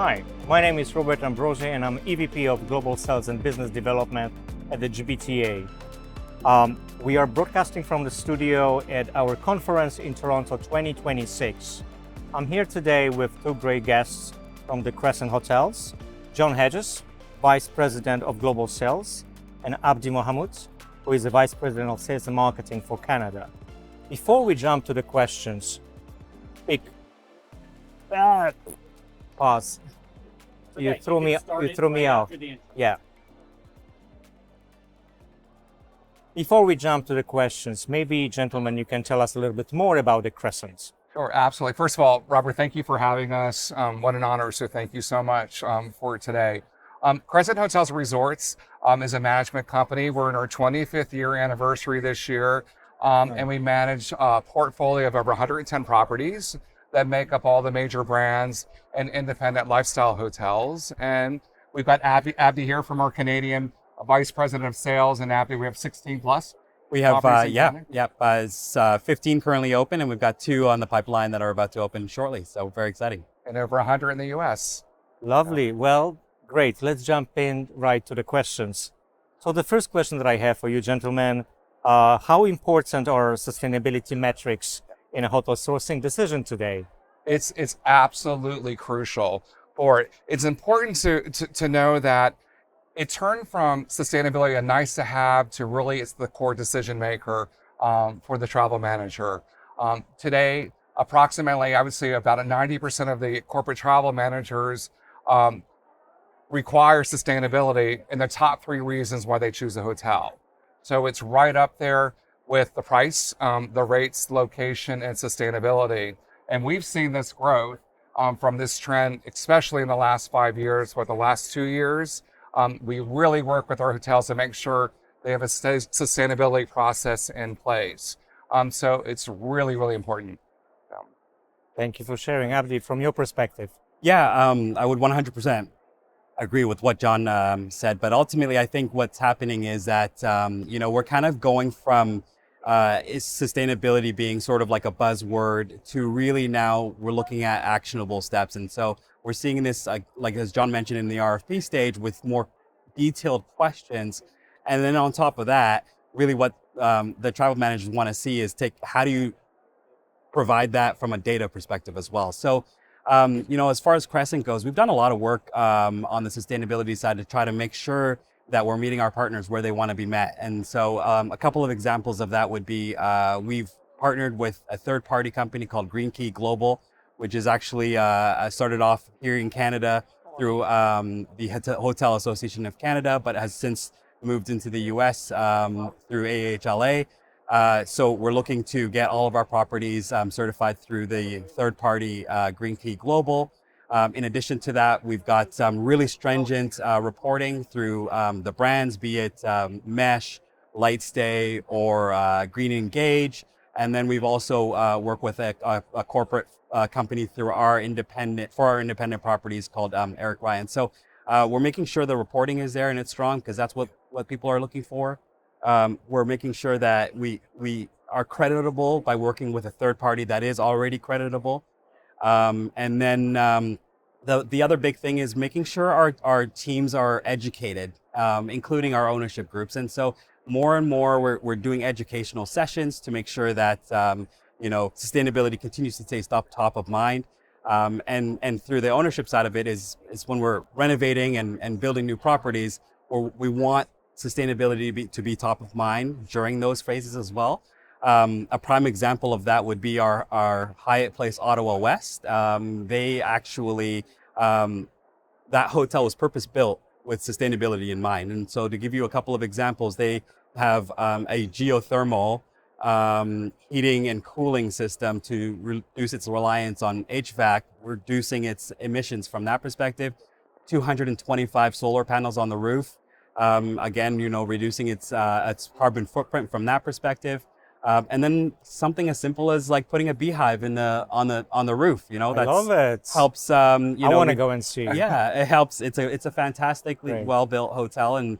Hi, my name is Robert Ambrosi and I'm EVP of Global Sales and Business Development at the GBTA. We are broadcasting from the studio at our conference in Toronto 2026. I'm here today with two great guests from the Crescent Hotels, Jon Hodges, Vice President of Global Sales, and Abdi Mohamud, who is the Vice President of Sales and Marketing for Canada. Before we jump to the questions, pause. Okay, You threw me off. Yeah. Before we jump to the questions, maybe, gentlemen, you can tell us a little bit more about the Crescent. Sure, absolutely. First of all, Robert, thank you for having us. What an honor. So thank you so much for today. Crescent Hotels and Resorts is a management company. We're in our 25th year anniversary this year, and we manage a portfolio of over 110 properties that make up all the major brands and independent lifestyle hotels. And we've got Abdi here from our Canadian Vice President of Sales, and Abdi, we have 16 plus. We have, it's 15 currently open, and we've got 2 on the pipeline that are about to open shortly. So very exciting. And over 100 in the US. Lovely. Well, great. Let's jump in right to the questions. So the first question that I have for you, gentlemen, how important are sustainability metrics in a hotel sourcing decision today? It's absolutely crucial for it. It's important to know that it turned from sustainability a nice to have to really it's the core decision maker for the travel manager. Today, approximately, I would say about 90% of the corporate travel managers require sustainability in the top 3 reasons why they choose a hotel. So it's right up there with the price, the rates, location, and sustainability. And we've seen this growth from this trend, especially in the last 5 years, but the last 2 years. We really work with our hotels to make sure they have a sustainability process in place. So it's really, really important. Thank you for sharing. Abdi, from your perspective. Yeah, I would 100% agree with what Jon said. But ultimately, I think what's happening is that, we're kind of going from sustainability being sort of like a buzzword to really now we're looking at actionable steps. And so we're seeing this, like as Jon mentioned in the RFP stage, with more detailed questions. And then on top of that, really what the travel managers want to see is how do you provide that from a data perspective as well. So, as far as Crescent goes, we've done a lot of work on the sustainability side to try to make sure that we're meeting our partners where they want to be met. And so a couple of examples of that would be we've partnered with a third-party company called Green Key Global, which is actually started off here in Canada through the Hotel Association of Canada, but has since moved into the US through AHLA. So we're looking to get all of our properties certified through the third-party Green Key Global. In addition to that, we've got some really stringent reporting through the brands, be it Mesh, Lightstay, or Green Engage. And then we've also worked with a corporate company through our independent properties called Eric Ryan. So we're making sure the reporting is there and it's strong because that's what people are looking for. We're making sure that we are creditable by working with a third party that is already creditable. And then the other big thing is making sure our teams are educated, including our ownership groups. And so more and more we're doing educational sessions to make sure that sustainability continues to stay top of mind. And through the ownership side of it is when we're renovating and building new properties, we want sustainability to be top of mind during those phases as well. A prime example of that would be our Hyatt Place Ottawa West. They actually, that hotel was purpose built with sustainability in mind. And so to give you a couple of examples, they have a geothermal heating and cooling system to reduce its reliance on HVAC, reducing its emissions from that perspective. 225 solar panels on the roof. Again, reducing its carbon footprint from that perspective. And then something as simple as like putting a beehive on the roof, I love it. Helps. I want to go and see. Yeah, it helps. It's a fantastically well-built hotel, and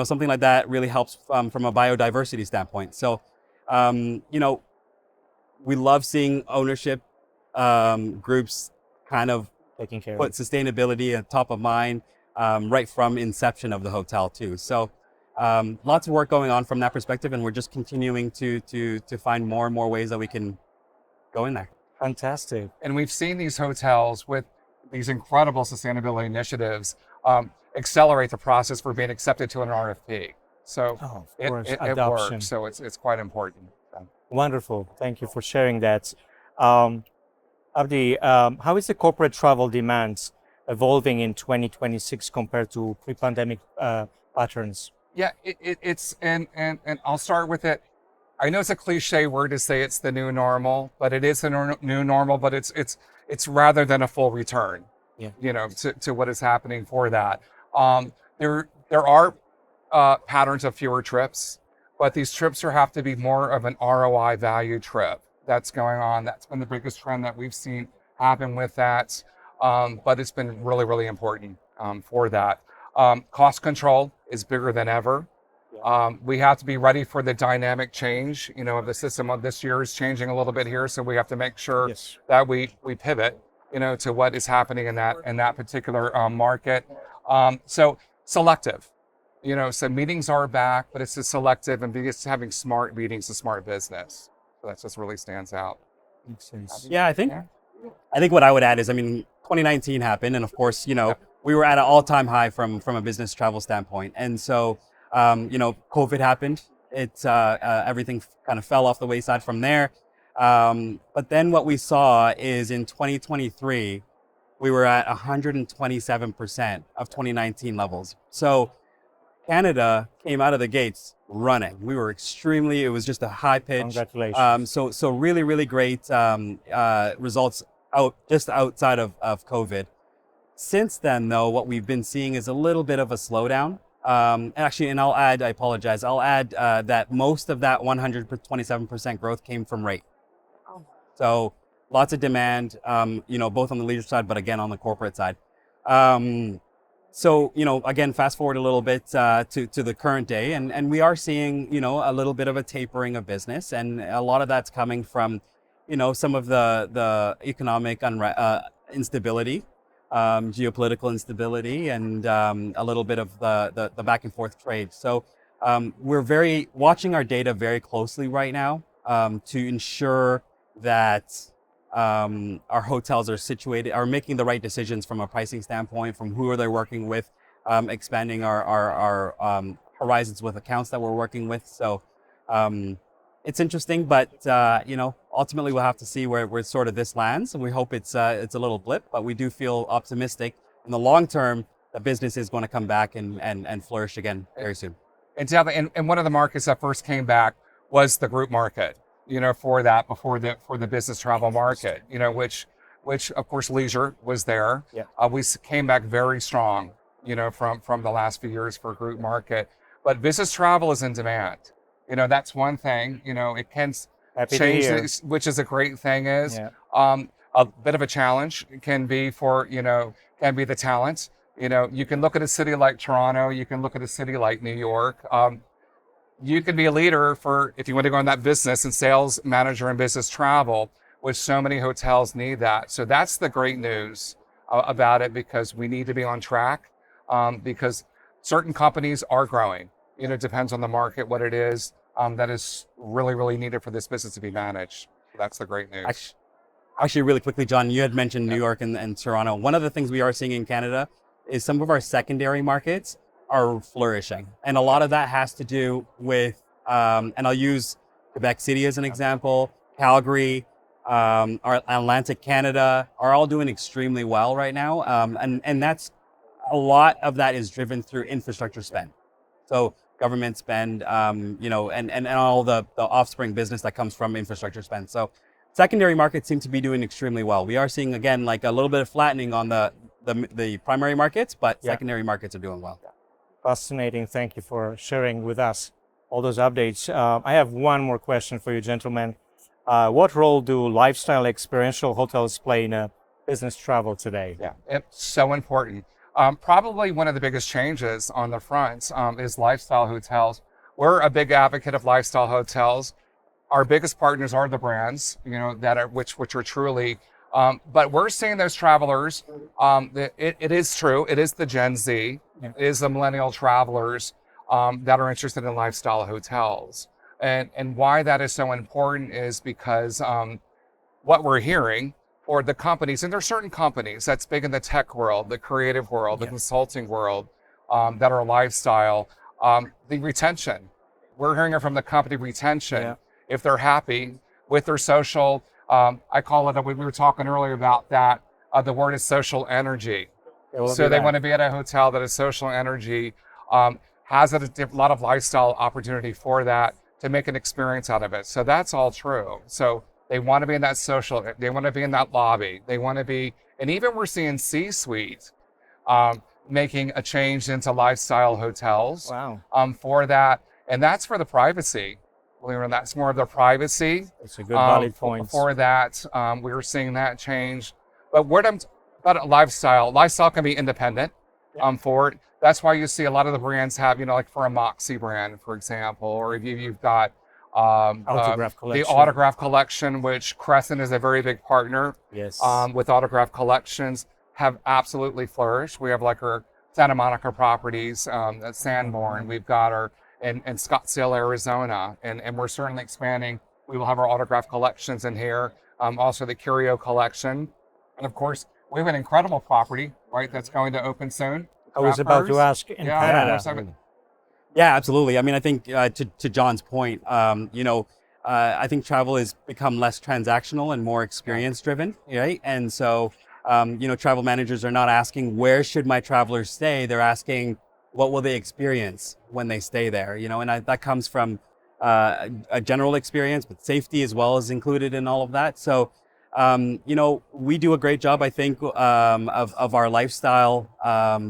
something like that really helps from a biodiversity standpoint. So, we love seeing ownership groups kind of taking care put of. sustainability at top of mind right from inception of the hotel too. So lots of work going on from that perspective, and we're just continuing to find more and more ways that we can go in there. Fantastic. And we've seen these hotels with these incredible sustainability initiatives accelerate the process for being accepted to an RFP. So Oh, of it, course, it, it adoption. works. So it's quite important. So, Wonderful. Thank you for sharing that. Abdi, how is the corporate travel demand evolving in 2026 compared to pre-pandemic patterns? yeah, it's and I'll start with it. I know it's a cliche word to say it's the new normal, but it is the new normal. But it's rather than a full return, Yeah. to what is happening for that. There are patterns of fewer trips, but these trips have to be more of an ROI value trip that's going on. That's been the biggest trend that we've seen happen with that. But it's been really, really important for that. Cost control is bigger than ever. We have to be ready for the dynamic change, of the system. Of this year is changing a little bit here, so we have to make sure Yes. that we pivot, to what is happening in that particular market. So selective, so meetings are back, but it's just selective and just having smart meetings to smart business. So that just really stands out. Makes sense. Yeah, I think Yeah. what I would add is, 2019 happened, and of course, we were at an all-time high from a business travel standpoint, and so COVID happened. It everything kind of fell off the wayside from there. But then what we saw is in 2023, we were at 127% of 2019 levels. So Canada came out of the gates running. We were it was just a high pitch. Congratulations. So really, really great results just outside of COVID. Since then, though, what we've been seeing is a little bit of a slowdown. Actually, and I'll add that most of that 127% growth came from rate. So lots of demand, both on the leisure side, but again, on the corporate side. So, again, fast forward a little bit to the current day, and we are seeing, a little bit of a tapering of business, and a lot of that's coming from, some of the economic instability, geopolitical instability, and a little bit of the back and forth trade. So we're watching our data very closely right now to ensure that our hotels are making the right decisions from a pricing standpoint, from who are they working with, expanding our horizons with accounts that we're working with. So it's interesting, but ultimately we'll have to see where sort of this lands, and we hope it's a little blip, but we do feel optimistic in the long term. The business is going to come back and flourish again very soon. And one of the markets that first came back was the group market, for the business travel market, which of course leisure was there. Yeah. We came back very strong, from the last few years for group market, but business travel is in demand. That's one thing, it can Happy to change, hear. which is a great thing is, Yeah. a bit of a challenge can be the talent. You can look at a city like Toronto, you can look at a city like New York. You can be a leader if you want to go in that business and sales manager in business travel, which so many hotels need that. So that's the great news about it, because we need to be on track, because certain companies are growing. It depends on the market, what it is that is really, really needed for this business to be managed. So that's the great news. Actually, really quickly, John, you had mentioned New York and Toronto. One of the things we are seeing in Canada is some of our secondary markets are flourishing. And a lot of that has to do with, and I'll use Quebec City as an example, Calgary, our Atlantic Canada are all doing extremely well right now. And that's a lot of that is driven through infrastructure spend. So government spend, and all the offspring business that comes from infrastructure spend. So secondary markets seem to be doing extremely well. We are seeing, again, like a little bit of flattening on the primary markets, but secondary markets are doing well. Fascinating. Thank you for sharing with us all those updates. I have one more question for you, gentlemen. What role do lifestyle experiential hotels play in business travel today? Yeah, it's so important. Probably one of the biggest changes on the front is lifestyle hotels. We're a big advocate of lifestyle hotels. Our biggest partners are the brands, which are truly But we're seeing those travelers. It is true. It is the Gen Z. Yeah. It is the millennial travelers that are interested in lifestyle hotels. And why that is so important is because what we're hearing, or the companies, and there's certain companies that's big in the tech world, the creative world, the consulting world, that are lifestyle, the retention. We're hearing it from the company retention. Yeah. If they're happy with their social, I call it, we were talking earlier about that, the word is social energy. So they want to be at a hotel that is social energy, has a lot of lifestyle opportunity for that to make an experience out of it. So that's all true. So they want to be in that social, they want to be in that lobby. They want to be, and even we're seeing C-suite making a change into lifestyle hotels. Wow. For that. And that's for the privacy. That's more of the privacy. It's a good valid point. For that, we were seeing that change. But what I'm about lifestyle can be independent for it. That's why you see a lot of the brands have, like for a Moxie brand, for example, or if you've got Autograph collection. the Autograph Collection, which Crescent is a very big partner with Autograph Collections, have absolutely flourished. We have like our Santa Monica properties at Sanborn. We've got our in Scottsdale, Arizona, and we're certainly expanding. We will have our Autograph Collections in here, also the Curio Collection, and of course we have an incredible property, right, that's going to open soon. I was about to ask in Canada. Yeah, absolutely. I mean, I think to John's point, I think travel has become less transactional and more experience driven, right? And so, travel managers are not asking, where should my travelers stay? They're asking, what will they experience when they stay there? And that comes from a general experience, but safety as well is included in all of that. So, we do a great job, I think, of our lifestyle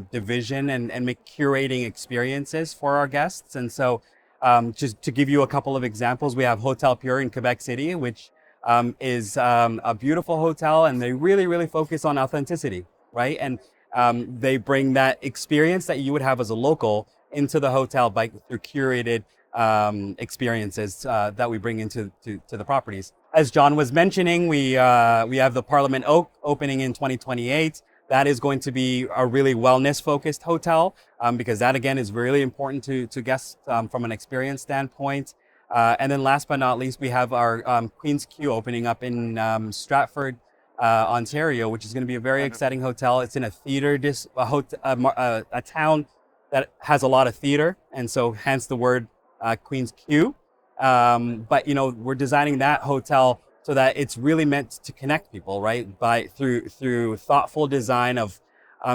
division and curating experiences for our guests. And so, just to give you a couple of examples, we have Hotel Pure in Quebec City, which is a beautiful hotel, and they really, really focus on authenticity, right? And they bring that experience that you would have as a local into the hotel through curated experiences that we bring into the properties. As John was mentioning, we have the Parliament Oak opening in 2028. That is going to be a really wellness-focused hotel because that, again, is really important to guests from an experience standpoint. And then last but not least, we have our Queen's Q opening up in Stratford, Ontario, which is going to be a very exciting hotel. It's in a theater, a town that has a lot of theater, and so hence the word Queen's Q. But we're designing that hotel so that it's really meant to connect people, right? Through thoughtful design of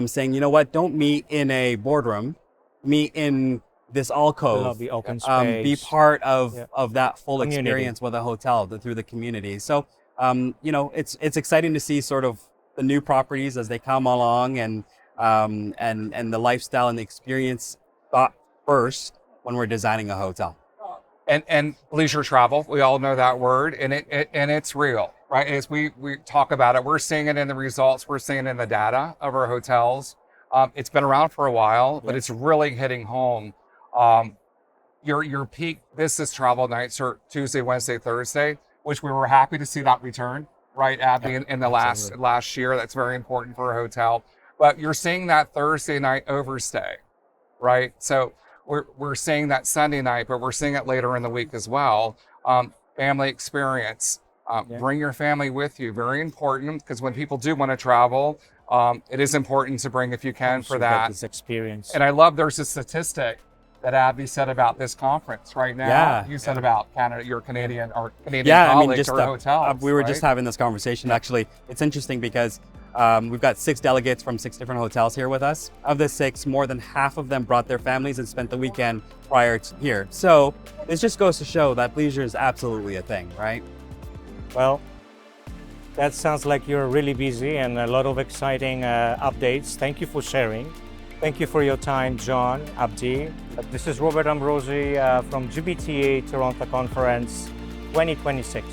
saying, don't meet in a boardroom, meet in this alcove, be open space. Be part of that full Community. experience with a hotel through the community. So, it's exciting to see sort of the new properties as they come along and the lifestyle and the experience thought first when we're designing a hotel. And leisure travel, we all know that word, and it's real, right? As we talk about it, we're seeing it in the results, we're seeing it in the data of our hotels. It's been around for a while, but it's really hitting home. Your peak business travel nights are Tuesday, Wednesday, Thursday, which we were happy to see that return, right, Abdi, in the last year. That's very important for a hotel. But you're seeing that Thursday night overstay, right? So we're seeing that Sunday night, but we're seeing it later in the week as well. Family experience. Bring your family with you. Very important, because when people do want to travel, it is important to bring, if you can, for that. This experience. And I love there's a statistic that Abdi said about this conference right now. Yeah. You said about Canada, your Canadian colleagues just or hotels. we were right? just having this conversation. Actually, it's interesting because we've got 6 delegates from 6 different hotels here with us. Of the 6, more than half of them brought their families and spent the weekend prior to here. So this just goes to show that leisure is absolutely a thing, right? Well, that sounds like you're really busy and a lot of exciting updates. Thank you for sharing. Thank you for your time, Jon, Abdi. This is Robert Ambrosi from GBTA Toronto Conference 2026.